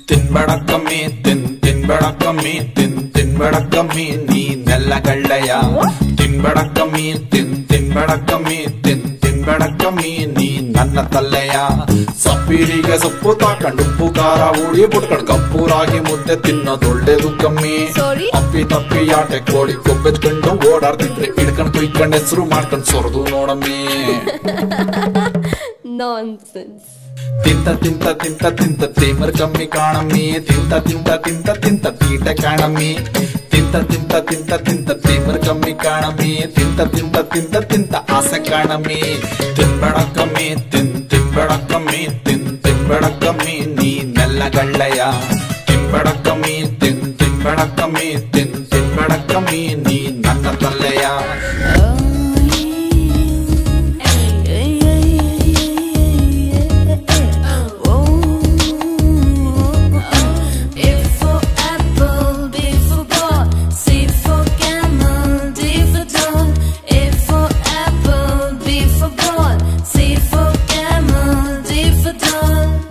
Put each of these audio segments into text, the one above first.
ತಿನ್ಬೇಡಕ್ಕಮ್ಮಿ ತಿನ್ಬೇಡಕ್ಕಮ್ಮಿ ತಿನ್ಬೇಡಕ್ಕಮ್ಮಿ ನೀನೆಲ್ಲ ಕಳ್ಳಯ್ಯ ತಿನ್ಬೇಡಕ್ಕಮ್ಮಿ ತಿನ್ಬೇಡಕ್ಕಮ್ಮಿ ತಿನ್ಬೇಡಕ್ಕಮ್ಮಿ ನೀ ನನ್ನ ತಲ್ಲೆಯ ಸಪ್ಪಿರಿಗೆ ಸೊಪ್ಪು ತಾಕಂಡು ಉಪ್ಪು ಖಾರ ಹುಳಿ ಬಿಟ್ಕೊಂಡು ಕಪ್ಪೂರಾಗಿ ಮುದ್ದೆ ತಿನ್ನೋದೊಳ್ಳೇದು ಕಮ್ಮಿ ಅಪ್ಪಿ ತಪ್ಪಿ ಆಟೆ ಕೋಳಿ ಕೊಬ್ಬೆಚ್ಕೊಂಡು ಓಡಾಡ್ತಿದ್ರೆ ಹಿಡ್ಕೊಂಡು ಕುಯ್ಕೊಂಡು ಹೆಸರು ಮಾಡ್ಕೊಂಡು ಸೊರದು ನೋಡಮ್ಮಿ ನಾನ್ಸೆನ್ಸ್ ತಿಂತ ತಿಂತ ತಿಂತ ತಿಂತ ತೇಮರ್ ಕಮ್ಮಿ ಕಾಣಮ್ಮಿ ತಿಂತ ತಿಂತ ತಿಂತ ತಿಂತ ತೀಟ ಕಾಣಮ್ಮಿ ತಿಂತ ತಿಂತ ತಿಂತ ತಿಂತ ತೇಮರ್ ಕಮ್ಮಿ ಕಾಣಮ್ಮಿ ತಿಂತ ತಿಂತ ತಿಂತ ತಿಂತ ಆಸೆ ಕಾಣಮ್ಮಿ ತಿನ್ಬೇಡಕ್ಕಮ್ಮಿ ತಿನ್ಬೇಡಕ್ಕಮ್ಮಿ ತಿನ್ಬೇಡಕ್ಕಮ್ಮಿ ನೀನೆಲ್ಲ ಗಳ್ಳಯ್ಯ ತಿನ್ಬೇಡಕ್ಕಮ್ಮಿ ತಿನ್ಬೇಡಕ್ಕಮ್ಮಿ ತಿನ್ಬೇಡಕ್ಕಮ್ಮಿ ನೀ ನನ್ನ ತಲ್ಲೆಯ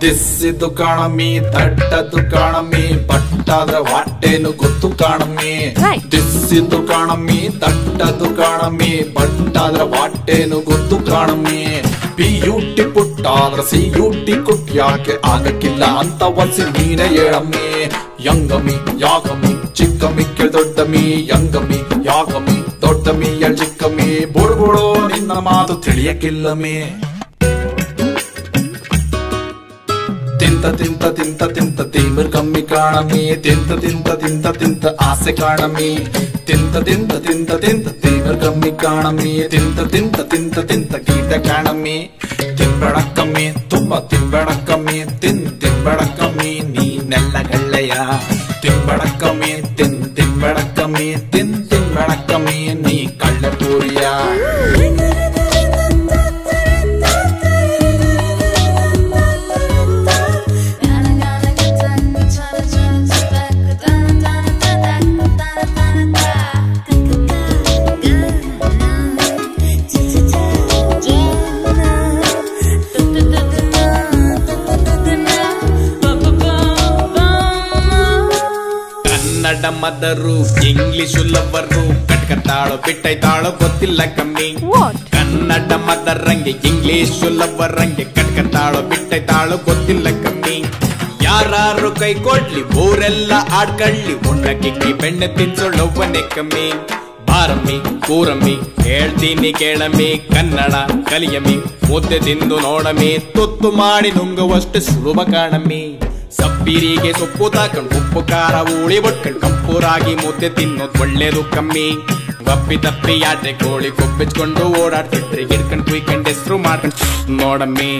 ದಿಸ್ಸಿದ್ದು ಕಾಣಮ್ಮಿ ತಟ್ಟದ್ದು ಕಾಣಮ್ಮಿ ಪಟ್ಟಾದ್ರ ಹೊಟ್ಟೆನು ಗೊತ್ತು ಕಾಣಮ್ಮಿ ದಿಸ್ಸಿದ್ದು ಕಾಣಮ್ಮಿ ತಟ್ಟದ್ದು ಕಾಣಮ್ಮಿ ಪಟ್ಟಾದ್ರ ಹೊಟ್ಟೆನು ಗೊತ್ತು ಕಾಣಮ್ಮಿ ಪಿಯುಟಿ ಪುಟ್ಟಾದ್ರ ಸಿಯುಟಿ ಕುಟ್ ಯಾಕೆ ಆಗಕ್ಕಿಲ್ಲ ಅಂತ ಒನ್ಸಿ ನೀನೇ ಹೇಳಮ್ಮಿ ಯಂಗಮ್ಮಿ ಯಾಗಮ್ಮಿ ಚಿಕ್ಕಮ್ಮಿ ದೊಡ್ಡಮ್ಮಿ ಯಂಗಮ್ಮಿ ಯಾಗಮ್ಮಿ ದೊಡ್ಡಮ್ಮಿ ಚಿಕ್ಕಮ್ಮಿ ಬುಡ್ಬುಡೋ ನಿನ್ನ ಮಾತು ತಿಳಿಯಕ್ಕಿಲ್ಲಮ್ಮಿ ತಿಂತ ತಿಂತ ತಿಂತ ತಿಂತ ತೇಮರ್ ಕಮ್ಮಿ ಕಾಣಮ್ಮಿ ತಿಂತ ತಿಂತ ತಿಂತ ತಿಂತ ಆಸೆ ಕಾಣಮ್ಮಿ ತಿಂತ ತಿಂತ ತಿಂತ ತಿಂತ ತೇಮರ್ ಕಮ್ಮಿ ಕಾಣಮ್ಮಿ ತಿಂತ ತಿಂತ ತಿಂತ ತಿಂತ ಕೀಟ ಕಾಣಮ್ಮಿ ತಿನ್ಬೇಡಕ್ಕಮ್ಮಿ ತುಂಬಾ ತಿನ್ಬೇಡಕ್ಕಮ್ಮಿ ತಿನ್ಬೇಡಕ್ಕಮ್ಮಿ ನೀನೆಲ್ಲ ಗಳ್ಳಯ್ಯ ತಿನ್ಬೇಡಕ್ಕಮ್ಮಿ ತಿನ್ಬೇಡಕ್ಕಮ್ಮಿ ತಿನ್ಬೇಡಕ್ಕಮ್ಮಿ ನೀ ಕಳ್ಳ ಪೂರಿಯ ಕನ್ನಡ ಮದರು ಇಂಗ್ಲಿಷು ಲವರು ಕಟ್ಕತಾಳೋ ಬಿಟ್ಟೈತಾಳೋ ಗೊತ್ತಿಲ್ಲ ಕಮ್ಮಿ ಕನ್ನಡ ಮದರಂಗೆ ಇಂಗ್ಲಿಷು ಲವರಂಗೆ ಕಟ್ಕತಾಳೋ ಬಿಟ್ಟೈತಾಳೋ ಗೊತ್ತಿಲ್ಲ ಕಮ್ಮಿ ಯಾರು ಕೈ ಕೊಡ್ಲಿ ಊರೆಲ್ಲ ಆಡ್ಕಳ್ಳಿ ಉಣ್ಣಕ್ಕಿಕ್ಕಿ ಬೆಣ್ಣೆ ತಿನ್ಸೊಳ್ಳೊವ್ವನೆ ಕಮ್ಮಿ ಬಾರಮ್ಮಿ ಕೂರಮ್ಮಿ ಹೇಳ್ತೀನಿ ಕೇಳಮ್ಮಿ ಕನ್ನಡ ಕಲಿಯಮ್ಮಿ ಮುದ್ದೆ ತಿಂದು ನೋಡಮ್ಮಿ ತುತ್ತು ಮಾಡಿ ನುಂಗುವಷ್ಟು ಸುಲಭ ಕಾಣಮ್ಮಿ ಸಪ್ಪಿರಿಗೆ ಸೊಪ್ಪು ತಾಕೊಂಡು ಉಪ್ಪು ಖಾರ ಹುಳಿ ಬಟ್ಕೊಂಡು ಕಪ್ಪೂರಾಗಿ ಮುದ್ದೆ ತಿನ್ನೋದು ಒಳ್ಳೇದು ಕಮ್ಮಿ ಗಪ್ಪಿ ತಪ್ಪಿ ಆಟೆ ಕೋಳಿ ಕೊಬ್ಬಿಚ್ಕೊಂಡು ಓಡಾಡ್ತಿದ್ರೆ ಹಿಡ್ಕೊಂಡು ಕುಯ್ಕೊಂಡು ಹೆಸರು ಮಾಡ್ಕೊಂಡು ನೋಡಮ್ಮಿ